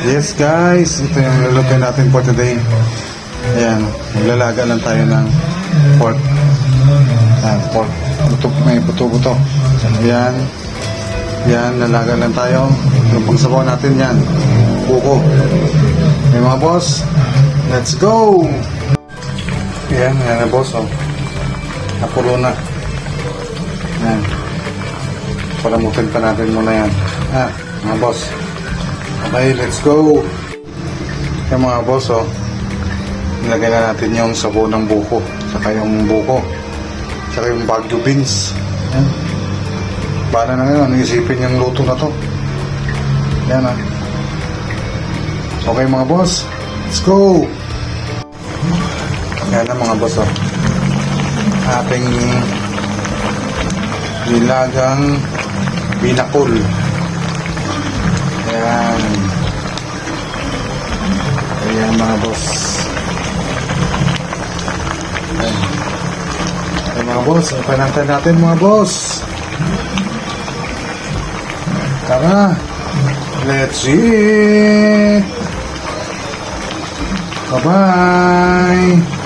Yes guys, ito yung lulutuin natin for today. Ayan, maglalaga lang tayo ng pork. Ayan, pork. May buto-buto. Ayan. Ayan, lalaga lang tayo. Yung pangsabaw natin yan. Buko. Okay mga boss, let's go! Ayan, ayan na boss. Oh. Napulo na. Ayan. Palamutin pa natin muna yan. Mga boss. Okay, let's go! Yung mga boss, oh, nilagay na natin yung sabaw ng buko, saka yung buko, saka yung Baguio beans. Yan. Paano na ngayon, isipin yung luto na to. Yan ah. Okay mga boss, let's go! Yan na mga boss, oh. Ating nilagang binakol. Ayan. Ayan mga boss. Ayan. Ayan mga boss. Panantay natin mga boss. Tara. Let's eat. Bye-bye.